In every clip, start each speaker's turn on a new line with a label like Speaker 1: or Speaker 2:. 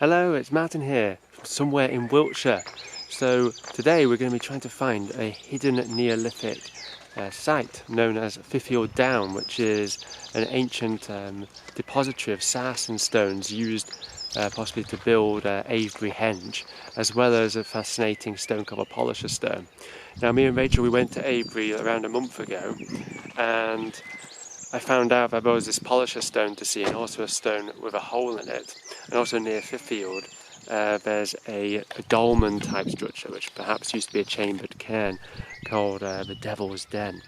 Speaker 1: Hello, it's Martin here from somewhere in Wiltshire. So today we're going to be trying to find a hidden Neolithic site known as Fyfield Down, which is an ancient depository of Sarsen stones used possibly to build Avebury Henge, as well as a fascinating stone called a polisher stone. Now me and Rachel, we went to Avebury around a month ago, and I found out there was this polisher stone to see, and also a stone with a hole in it. And also near Fyfield there's a dolmen type structure, which perhaps used to be a chambered cairn, called the Devil's Den.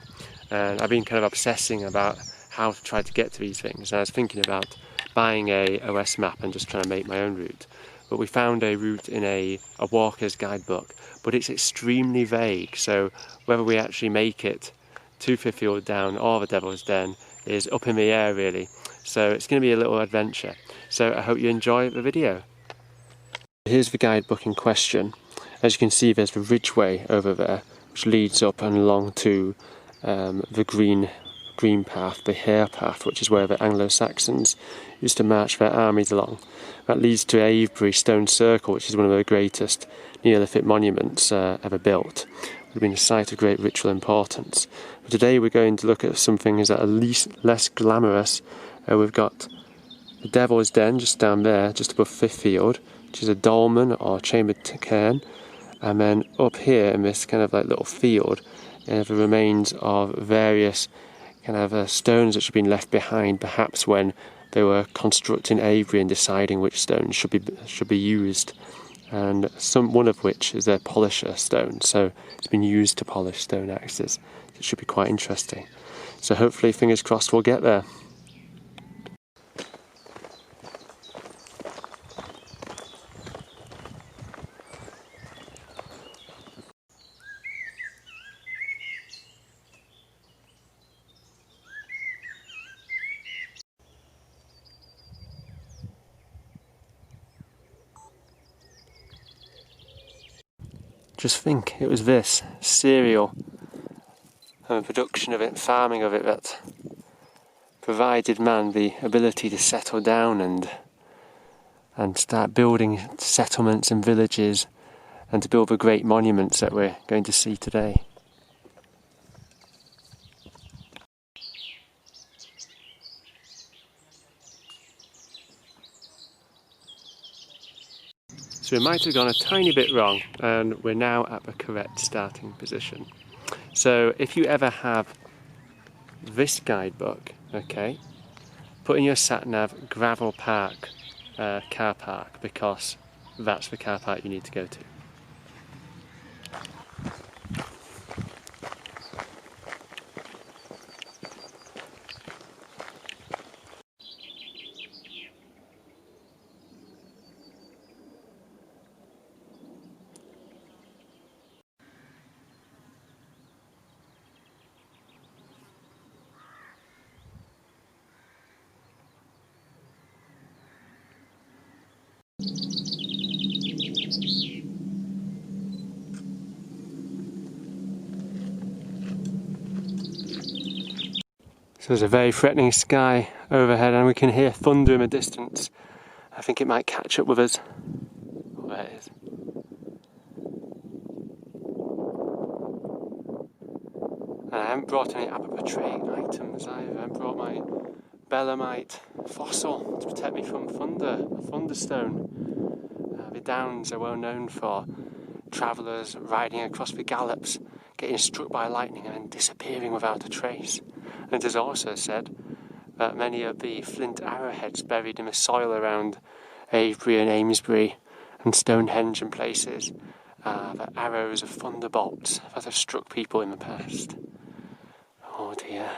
Speaker 1: And I've been kind of obsessing about how to try to get to these things, and I was thinking about buying a OS map and just trying to make my own route. But we found a route in a walker's guidebook, but it's extremely vague, so whether we actually make it to Fyfield Down or the Devil's Den is up in the air really. So it's going to be a little adventure. So I hope you enjoy the video. Here's the guidebook in question. As you can see, there's the ridgeway over there, which leads up and along to the green path, the hare path, which is where the Anglo-Saxons used to march their armies along. That leads to Avebury Stone Circle, which is one of the greatest Neolithic monuments ever built. It would have been a site of great ritual importance. But today we're going to look at some things that are less glamorous. We've got the Devil's Den just down there, just above Fyfield, which is a dolmen or chambered cairn. And then up here in this kind of like little field, the remains of various kind of stones which have been left behind, perhaps when they were constructing Avebury and deciding which stones should be used. And one of which is a polisher stone, so it's been used to polish stone axes. It should be quite interesting. So hopefully, fingers crossed, we'll get there. Just think, it was this cereal and the production of it, farming of it, that provided man the ability to settle down and start building settlements and villages, and to build the great monuments that we're going to see today. So we might have gone a tiny bit wrong, and we're now at the correct starting position. So if you ever have this guidebook, okay, put in your sat-nav gravel park, car park, because that's the car park you need to go to. So there's a very threatening sky overhead, and we can hear thunder in the distance. I think it might catch up with us. Oh, there it is. And I haven't brought any apopatric items either. I haven't brought my belemite fossil to protect me from thunder, a thunderstone. The Downs are well known for travellers riding across the gallops, getting struck by lightning and then disappearing without a trace. And it is also said that many of the flint arrowheads buried in the soil around Avebury and Amesbury and Stonehenge and places are the arrows of thunderbolts that have struck people in the past. Oh dear.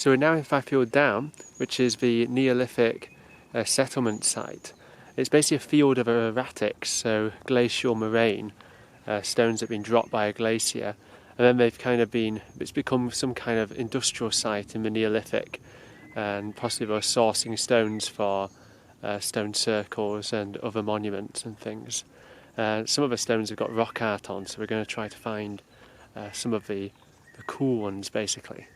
Speaker 1: So we're now in Fyfield Down, which is the Neolithic settlement site. It's basically a field of erratics, so glacial moraine, stones that have been dropped by a glacier, and then it's become some kind of industrial site in the Neolithic, and possibly they're sourcing stones for stone circles and other monuments and things. Some of the stones have got rock art on, so we're going to try to find some of the cool ones basically.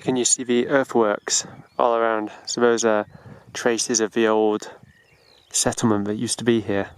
Speaker 1: Can you see the earthworks all around? So those are traces of the old settlement that used to be here.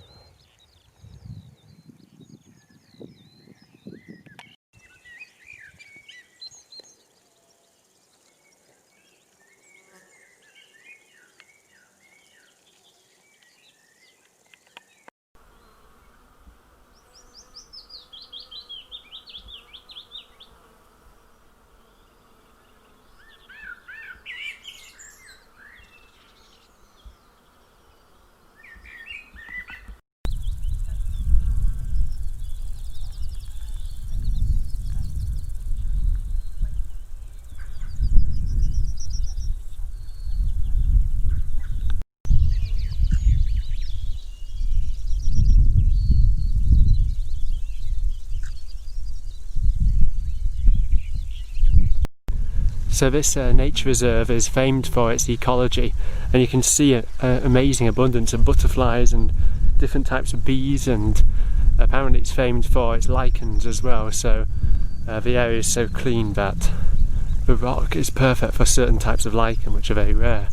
Speaker 1: So this nature reserve is famed for its ecology, and you can see an amazing abundance of butterflies and different types of bees, and apparently it's famed for its lichens as well. So the area is so clean that the rock is perfect for certain types of lichen, which are very rare.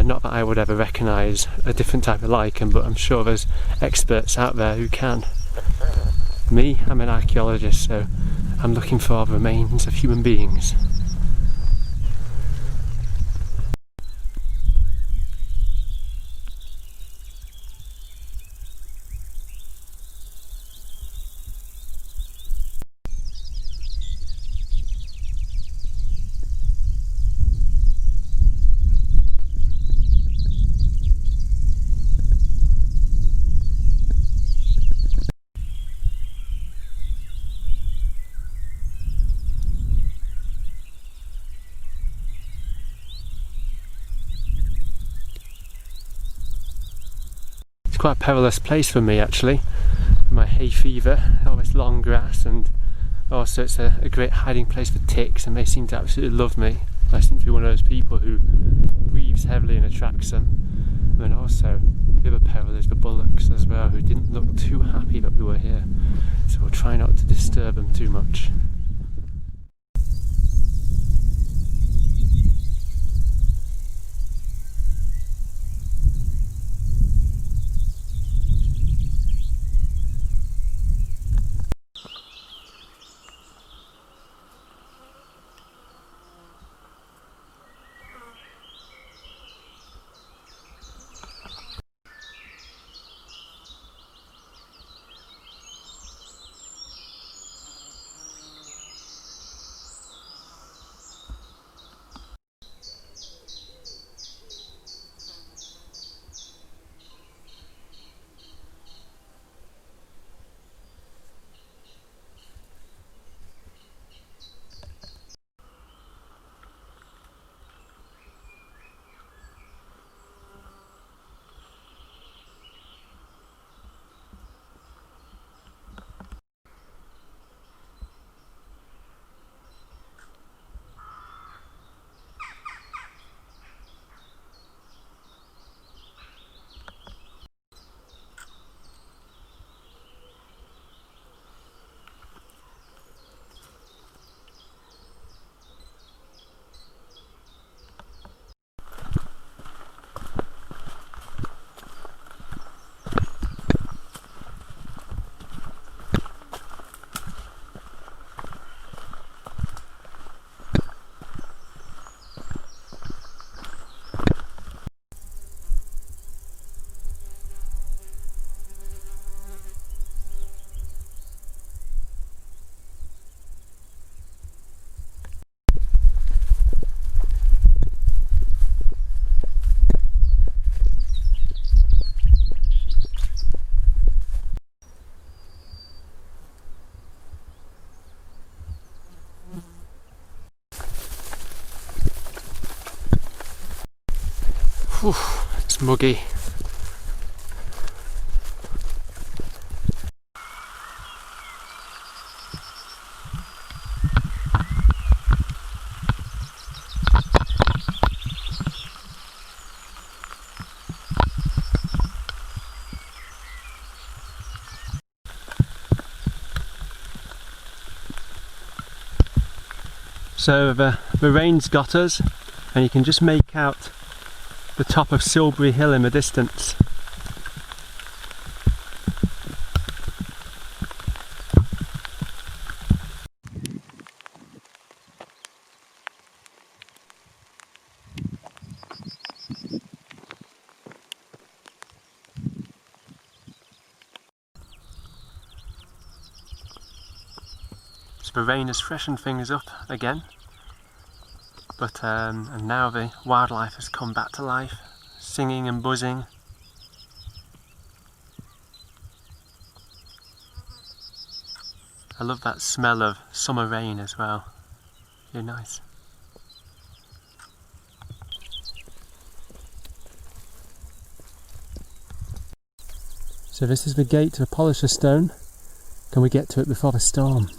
Speaker 1: Not that I would ever recognise a different type of lichen, but I'm sure there's experts out there who can. Me, I'm an archaeologist, so I'm looking for remains of human beings. It's quite a perilous place for me actually, my hay fever, all this long grass, and also it's a great hiding place for ticks, and they seem to absolutely love me. I seem to be one of those people who breathes heavily and attracts them. And then also the other peril is the bullocks as well, who didn't look too happy that we were here, so we'll try not to disturb them too much. Whew, it's muggy. So the rain's got us, and you can just make out the top of Silbury Hill in the distance. So the rain has freshened things up again. But and now the wildlife has come back to life, singing and buzzing. I love that smell of summer rain as well. Really nice. So this is the gate to the Polisher Stone. Can we get to it before the storm?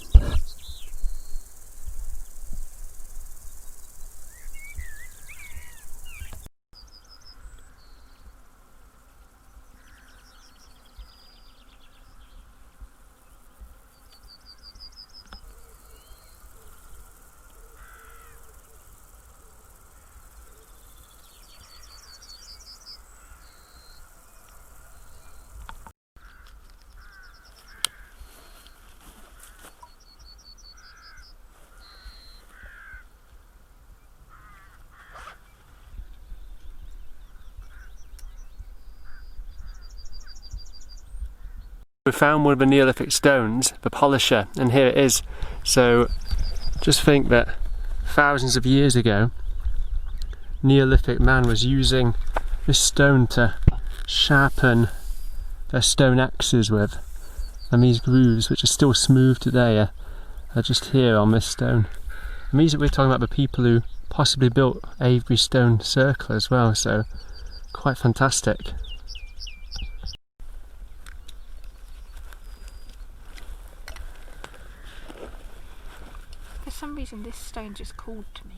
Speaker 1: We found one of the Neolithic stones, the Polisher, and here it is. So just think that thousands of years ago, Neolithic man was using this stone to sharpen their stone axes with, and these grooves, which are still smooth today, are just here on this stone. It means that we're talking about the people who possibly built Avebury Stone Circle as well, so quite fantastic.
Speaker 2: For some reason this stone just called to me.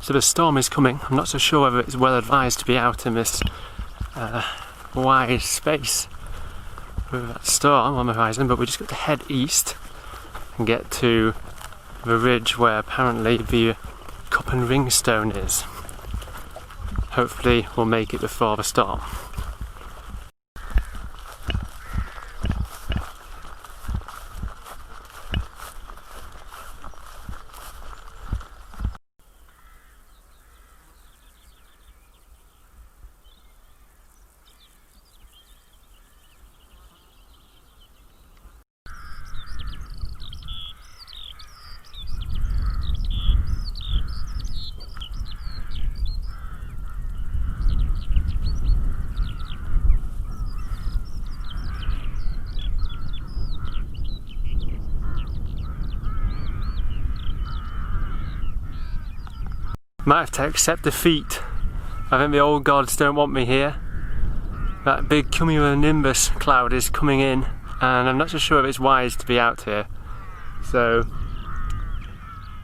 Speaker 1: So the storm is coming. I'm not so sure whether it's well advised to be out in this wide space with that storm on the horizon, but we just got to head east and get to the ridge where apparently the cup and ring stone is. Hopefully we'll make it before the storm. Might have to accept defeat. I think the old gods don't want me here. That big cumulonimbus cloud is coming in, and I'm not so sure if it's wise to be out here. So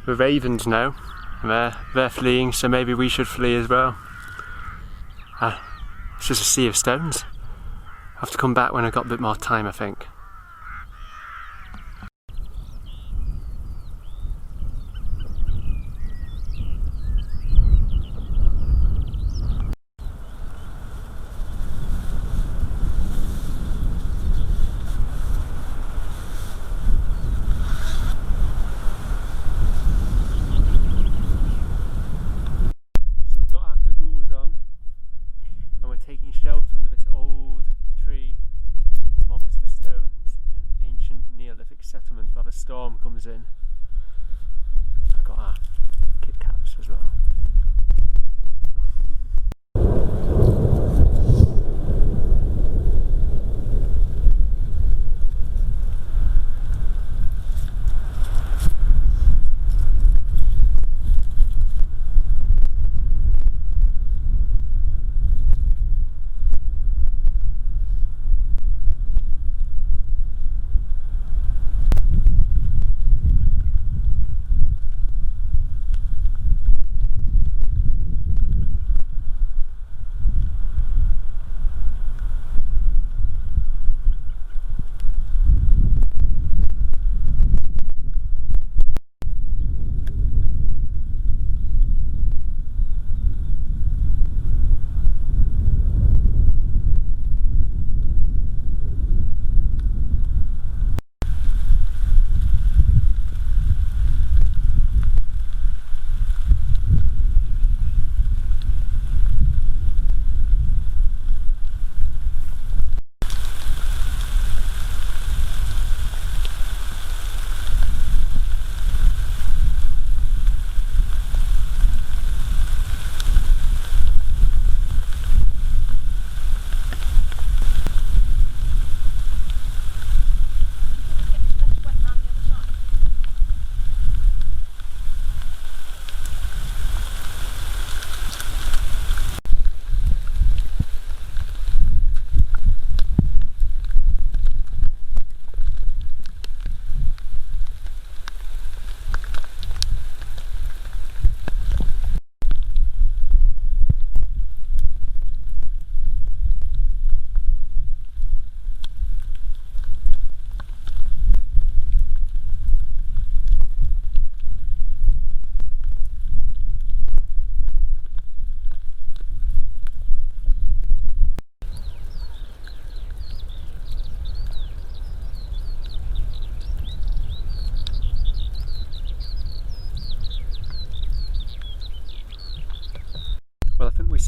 Speaker 1: the ravens know, and they're fleeing, so maybe we should flee as well. It's just a sea of stones. I'll have to come back when I've got a bit more time, I think. Taking shelter under this old tree amongst the stones in an ancient Neolithic settlement while the storm comes in. I've got our Kit Kats as well.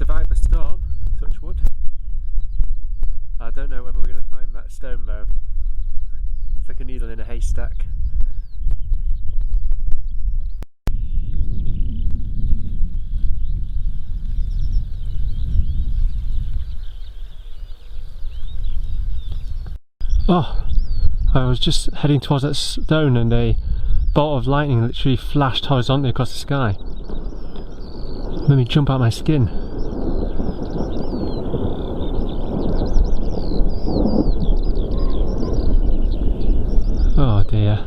Speaker 1: survived the storm, touch wood. I don't know whether we're going to find that stone though. It's like a needle in a haystack. Oh, I was just heading towards that stone and a bolt of lightning literally flashed horizontally across the sky. Made me jump out my skin. Oh dear.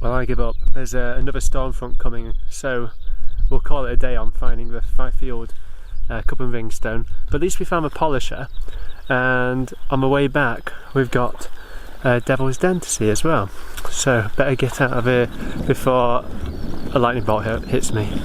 Speaker 1: Well, I give up. There's another storm front coming, so we'll call it a day on finding the Fyfield cup and ring stone. But at least we found the polisher, and on the way back we've got Devil's Den to see as well. So better get out of here before a lightning bolt hits me.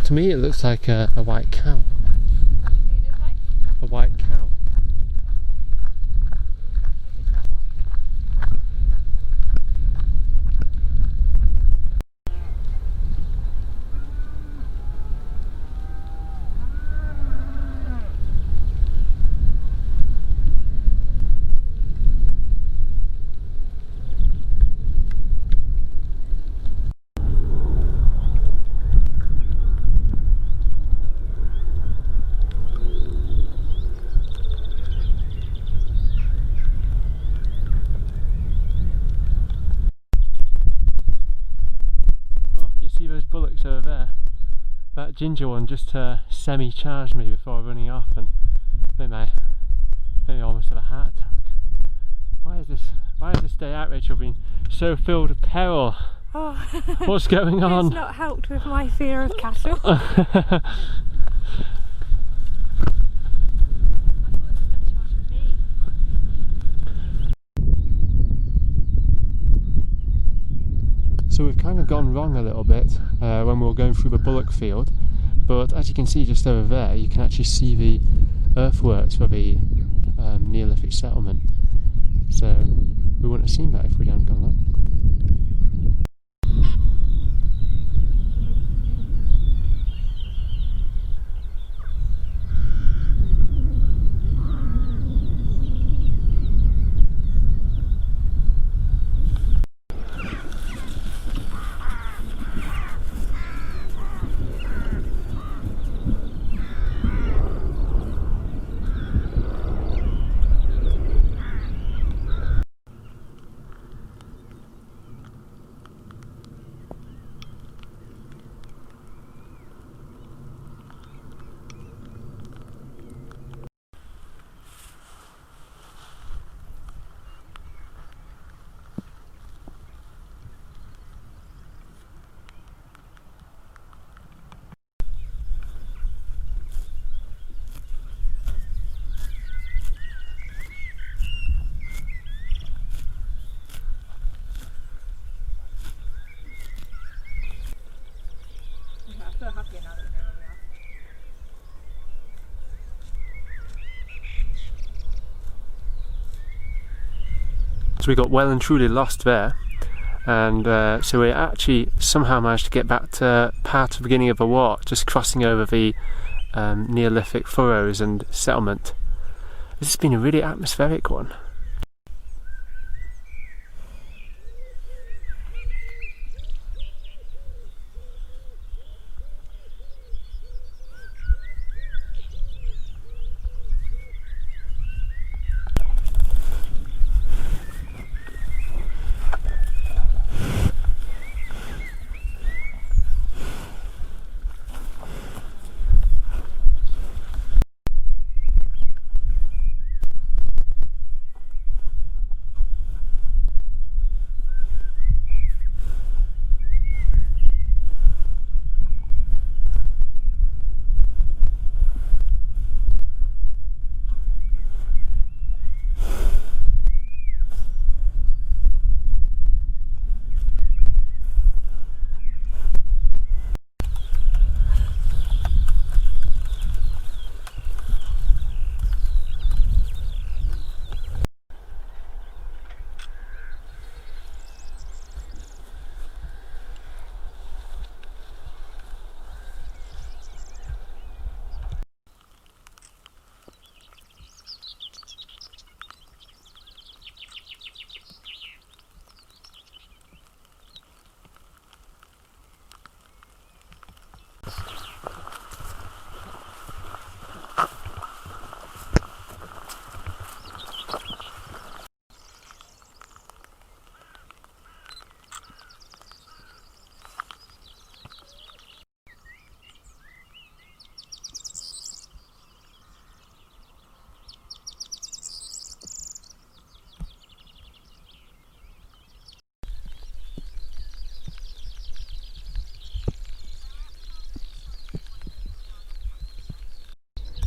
Speaker 1: To me it looks like a white cow. A white cow. See those bullocks over there? That ginger one just semi-charged me before running off and made me almost have a heart attack. Why is this day out, Rachel, being so filled with peril?
Speaker 2: Oh,
Speaker 1: what's going on?
Speaker 2: It's not helped with my fear of cattle.
Speaker 1: So we've kind of gone wrong a little bit when we were going through the bullock field, but as you can see just over there you can actually see the earthworks for the Neolithic settlement, so we wouldn't have seen that if we hadn't gone wrong. So we got well and truly lost there, and so we actually somehow managed to get back to part of the beginning of the walk, just crossing over the Neolithic furrows and settlement. This has been a really atmospheric one.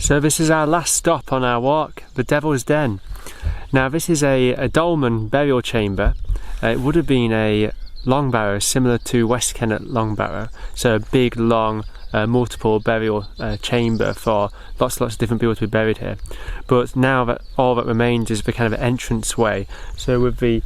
Speaker 1: So this is our last stop on our walk, the Devil's Den. Now this is a dolmen burial chamber. It would have been a long barrow similar to West Kennet long barrow, so a big long multiple burial chamber for lots of different people to be buried here. But now that all that remains is the kind of entrance way, so with the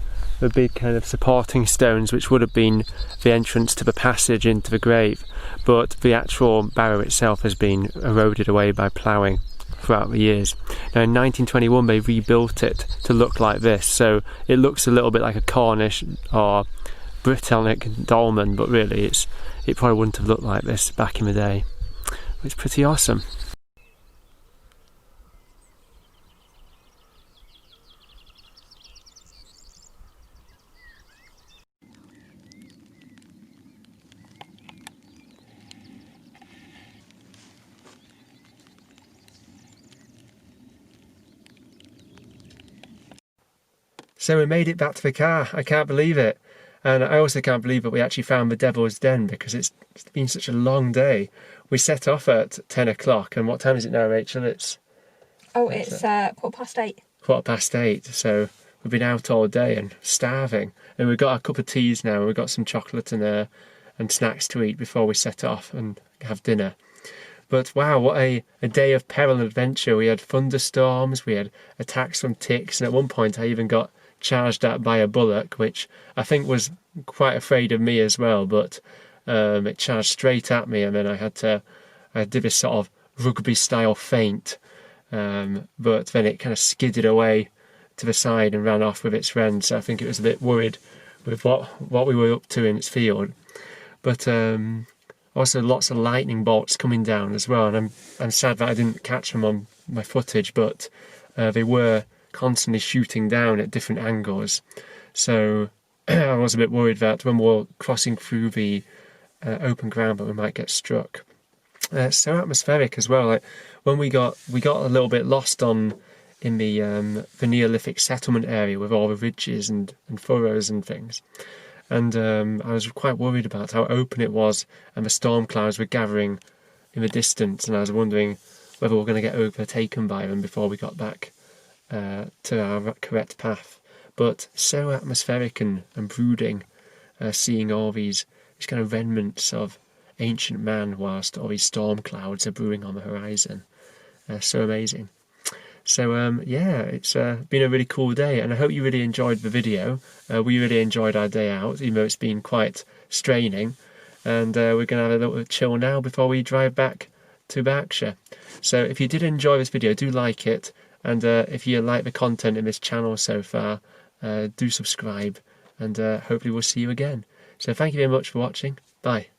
Speaker 1: big kind of supporting stones which would have been the entrance to the passage into the grave, but the actual barrow itself has been eroded away by ploughing throughout the years. Now in 1921 they rebuilt it to look like this, so it looks a little bit like a Cornish or Brittonic dolmen, but really it probably wouldn't have looked like this back in the day. It's pretty awesome. So we made it back to the car. I can't believe it. And I also can't believe that we actually found the Devil's Den, because it's been such a long day. We set off at 10 o'clock, and what time is it now, Rachel? It's
Speaker 2: 8:15.
Speaker 1: 8:15, so we've been out all day and starving. And we've got a cup of teas now, and we've got some chocolate and snacks to eat before we set off and have dinner. But wow, what a day of peril and adventure. We had thunderstorms, we had attacks from ticks, and at one point I even got charged at by a bullock, which I think was quite afraid of me as well, but it charged straight at me, and then I did this sort of rugby style feint, but then it kind of skidded away to the side and ran off with its friend, so I think it was a bit worried with what we were up to in its field. But also lots of lightning bolts coming down as well, and I'm sad that I didn't catch them on my footage, but they were constantly shooting down at different angles, so I was a bit worried that when we were crossing through the open ground that we might get struck. So atmospheric as well. Like when we got a little bit lost in the Neolithic settlement area with all the ridges and furrows and things, and I was quite worried about how open it was, and the storm clouds were gathering in the distance, and I was wondering whether we were going to get overtaken by them before we got back to our correct path. But so atmospheric and brooding, seeing all these kind of remnants of ancient man whilst all these storm clouds are brewing on the horizon. So amazing. So yeah, it's been a really cool day, and I hope you really enjoyed the video. We really enjoyed our day out, even though it's been quite straining. And we're going to have a little chill now before we drive back to Berkshire. So if you did enjoy this video, do like it. And if you like the content in this channel so far, do subscribe. And hopefully we'll see you again. So thank you very much for watching. Bye.